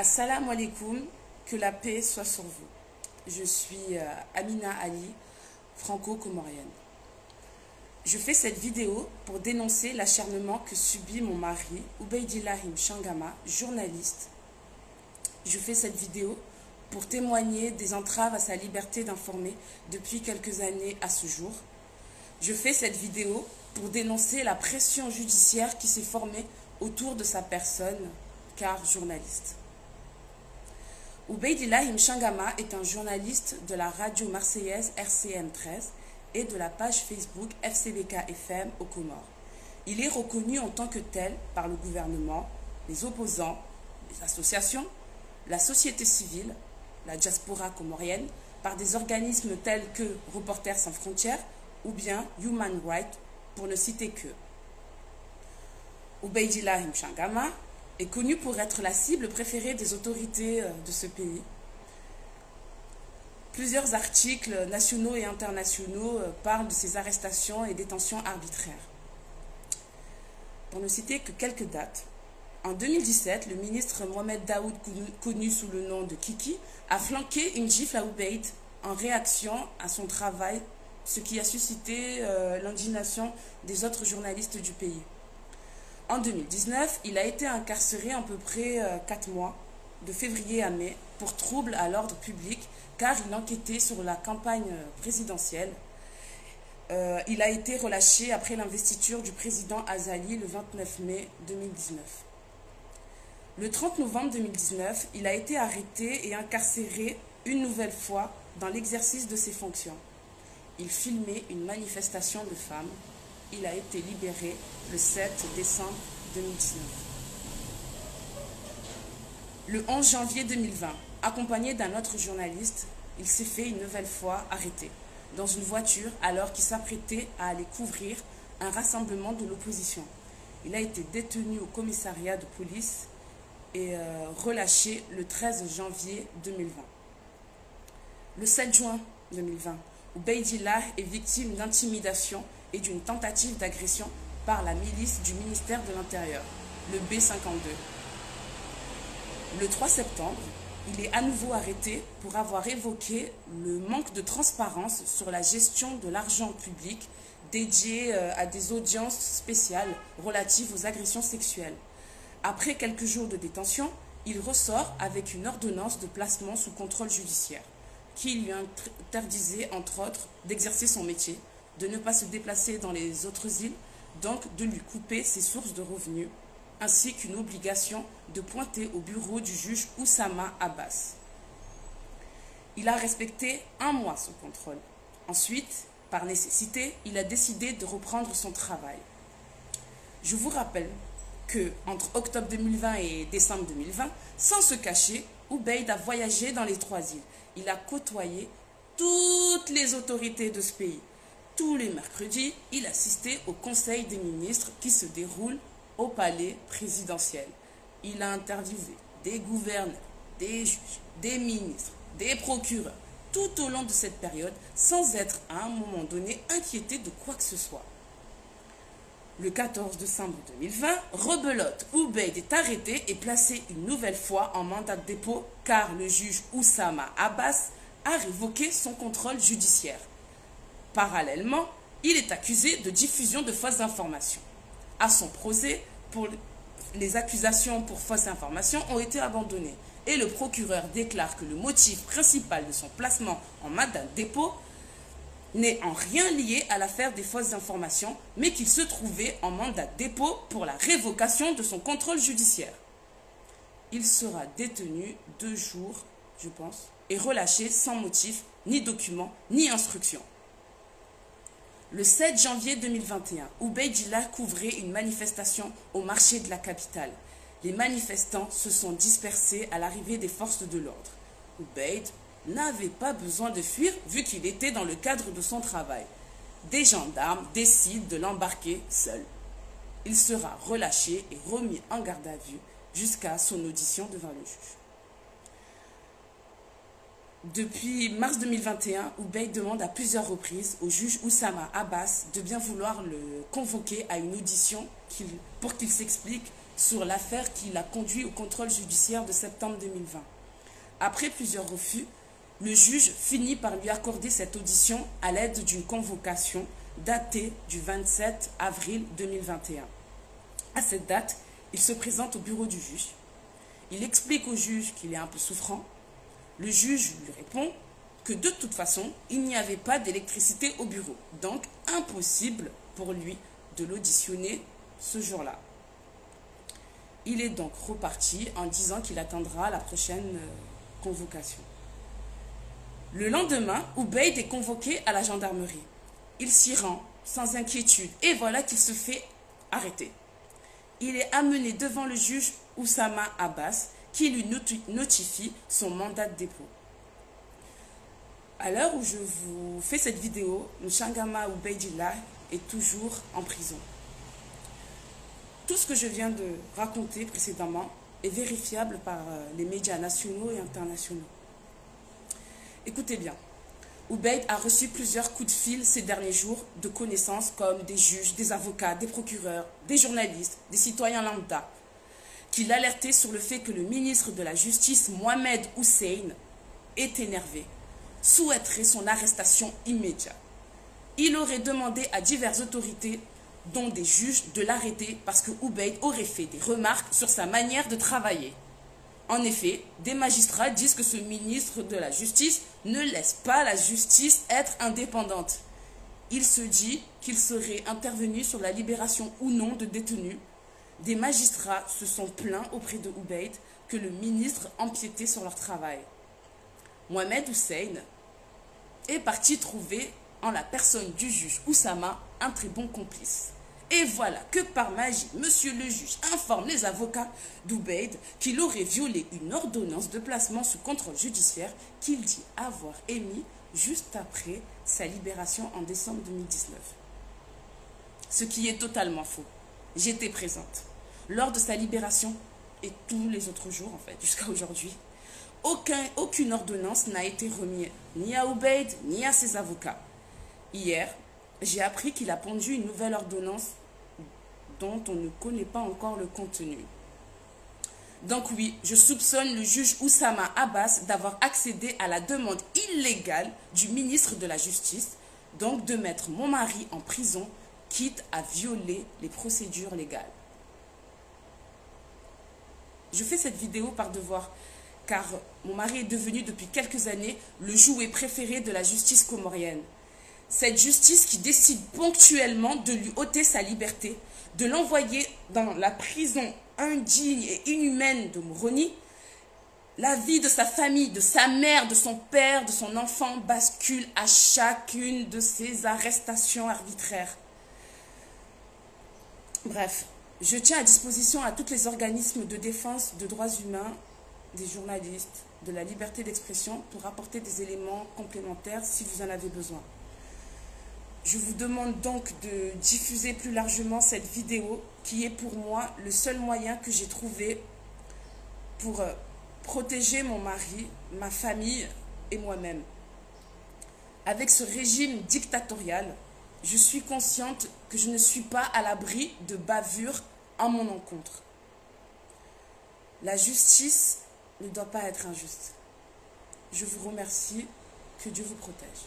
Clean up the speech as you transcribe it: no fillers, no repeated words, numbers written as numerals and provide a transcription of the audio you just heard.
Assalamu alaikum, que la paix soit sur vous. Je suis Amina Ali, franco-comorienne. Je fais cette vidéo pour dénoncer l'acharnement que subit mon mari, Ubaydillah Mchangama, journaliste. Je fais cette vidéo pour témoigner des entraves à sa liberté d'informer depuis quelques années à ce jour. Je fais cette vidéo pour dénoncer la pression judiciaire qui s'est formée autour de sa personne, car journaliste. Ubaydillah Mchangama est un journaliste de la radio marseillaise RCM 13 et de la page Facebook FCBK FM aux Comores. Il est reconnu en tant que tel par le gouvernement, les opposants, les associations, la société civile, la diaspora comorienne, par des organismes tels que Reporters sans frontières ou bien Human Rights, pour ne citer que. Ubaydillah Mchangama est connu pour être la cible préférée des autorités de ce pays. Plusieurs articles nationaux et internationaux parlent de ses arrestations et détentions arbitraires. Pour ne citer que quelques dates, en 2017, le ministre Mohamed Daoud, connu sous le nom de Kiki, a flanqué une gifle à Ubayd en réaction à son travail, ce qui a suscité l'indignation des autres journalistes du pays. En 2019, il a été incarcéré à peu près 4 mois, de février à mai, pour trouble à l'ordre public, car il enquêtait sur la campagne présidentielle. Il a été relâché après l'investiture du président Azali le 29 mai 2019. Le 30 novembre 2019, il a été arrêté et incarcéré une nouvelle fois dans l'exercice de ses fonctions. Il filmait une manifestation de femmes. Il a été libéré le 7 décembre 2019. Le 11 janvier 2020, accompagné d'un autre journaliste, il s'est fait une nouvelle fois arrêter dans une voiture alors qu'il s'apprêtait à aller couvrir un rassemblement de l'opposition. Il a été détenu au commissariat de police et relâché le 13 janvier 2020. Le 7 juin 2020, Ubaydillah est victime d'intimidation et d'une tentative d'agression par la milice du ministère de l'Intérieur, le B52. Le 3 septembre, il est à nouveau arrêté pour avoir évoqué le manque de transparence sur la gestion de l'argent public dédié à des audiences spéciales relatives aux agressions sexuelles. Après quelques jours de détention, il ressort avec une ordonnance de placement sous contrôle judiciaire qui lui interdisait, entre autres, d'exercer son métier, de ne pas se déplacer dans les autres îles, donc de lui couper ses sources de revenus, ainsi qu'une obligation de pointer au bureau du juge Oussama Abbas. Il a respecté 1 mois son contrôle. Ensuite, par nécessité, il a décidé de reprendre son travail. Je vous rappelle que entre octobre 2020 et décembre 2020, sans se cacher, Ubayd a voyagé dans les 3 îles. Il a côtoyé toutes les autorités de ce pays. Tous les mercredis, il assistait au Conseil des ministres qui se déroule au palais présidentiel. Il a interviewé des gouverneurs, des juges, des ministres, des procureurs, tout au long de cette période, sans être à un moment donné inquiété de quoi que ce soit. Le 14 décembre 2020, rebelote, Ubayd est arrêté et placé une nouvelle fois en mandat de dépôt car le juge Oussama Abbas a révoqué son contrôle judiciaire. Parallèlement, il est accusé de diffusion de fausses informations. À son procès, les accusations pour fausses informations ont été abandonnées et le procureur déclare que le motif principal de son placement en mandat de dépôt n'est en rien lié à l'affaire des fausses informations, mais qu'il se trouvait en mandat de dépôt pour la révocation de son contrôle judiciaire. Il sera détenu 2 jours, je pense, et relâché sans motif, ni document, ni instruction. Le 7 janvier 2021, Ubaydillah couvrait une manifestation au marché de la capitale. Les manifestants se sont dispersés à l'arrivée des forces de l'ordre. Ubayd n'avait pas besoin de fuir vu qu'il était dans le cadre de son travail. Des gendarmes décident de l'embarquer seul. Il sera relâché et remis en garde à vue jusqu'à son audition devant le juge. Depuis mars 2021, Ubayd demande à plusieurs reprises au juge Oussama Abbas de bien vouloir le convoquer à une audition pour qu'il s'explique sur l'affaire qui l'a conduit au contrôle judiciaire de septembre 2020. Après plusieurs refus, le juge finit par lui accorder cette audition à l'aide d'une convocation datée du 27 avril 2021. À cette date, il se présente au bureau du juge. Il explique au juge qu'il est un peu souffrant. Le juge lui répond que de toute façon, il n'y avait pas d'électricité au bureau, donc impossible pour lui de l'auditionner ce jour-là. Il est donc reparti en disant qu'il attendra la prochaine convocation. Le lendemain, Ubaid est convoqué à la gendarmerie. Il s'y rend sans inquiétude et voilà qu'il se fait arrêter. Il est amené devant le juge Oussama Abbas qui lui notifie son mandat de dépôt. À l'heure où je vous fais cette vidéo, Nchangama Ubaidillah est toujours en prison. Tout ce que je viens de raconter précédemment est vérifiable par les médias nationaux et internationaux. Écoutez bien, Ubaid a reçu plusieurs coups de fil ces derniers jours de connaissances comme des juges, des avocats, des procureurs, des journalistes, des citoyens lambda, qui l'alertaient sur le fait que le ministre de la Justice, Mohamed Hussein, est énervé, souhaiterait son arrestation immédiate. Il aurait demandé à diverses autorités, dont des juges, de l'arrêter parce que Ubaid aurait fait des remarques sur sa manière de travailler. En effet, des magistrats disent que ce ministre de la Justice ne laisse pas la justice être indépendante. Il se dit qu'il serait intervenu sur la libération ou non de détenus. Des magistrats se sont plaints auprès de Ubaid que le ministre empiétait sur leur travail. Mohamed Hussein est parti trouver en la personne du juge Oussama un très bon complice. Et voilà que par magie, monsieur le juge informe les avocats d'Ubaid qu'il aurait violé une ordonnance de placement sous contrôle judiciaire qu'il dit avoir émis juste après sa libération en décembre 2019. Ce qui est totalement faux. J'étais présente lors de sa libération et tous les autres jours en fait, jusqu'à aujourd'hui. Aucune ordonnance n'a été remise ni à Ubaid ni à ses avocats. Hier, j'ai appris qu'il a pondu une nouvelle ordonnance dont on ne connaît pas encore le contenu. Donc oui, je soupçonne le juge Oussama Abbas d'avoir accédé à la demande illégale du ministre de la Justice, donc de mettre mon mari en prison, quitte à violer les procédures légales. Je fais cette vidéo par devoir, car mon mari est devenu depuis quelques années le jouet préféré de la justice comorienne. Cette justice qui décide ponctuellement de lui ôter sa liberté, de l'envoyer dans la prison indigne et inhumaine de Moroni. La vie de sa famille, de sa mère, de son père, de son enfant bascule à chacune de ces arrestations arbitraires. Bref, je tiens à disposition à tous les organismes de défense de droits humains, des journalistes, de la liberté d'expression pour apporter des éléments complémentaires si vous en avez besoin. Je vous demande donc de diffuser plus largement cette vidéo qui est pour moi le seul moyen que j'ai trouvé pour protéger mon mari, ma famille et moi-même. Avec ce régime dictatorial, je suis consciente que je ne suis pas à l'abri de bavures en mon encontre. La justice ne doit pas être injuste. Je vous remercie. Que Dieu vous protège.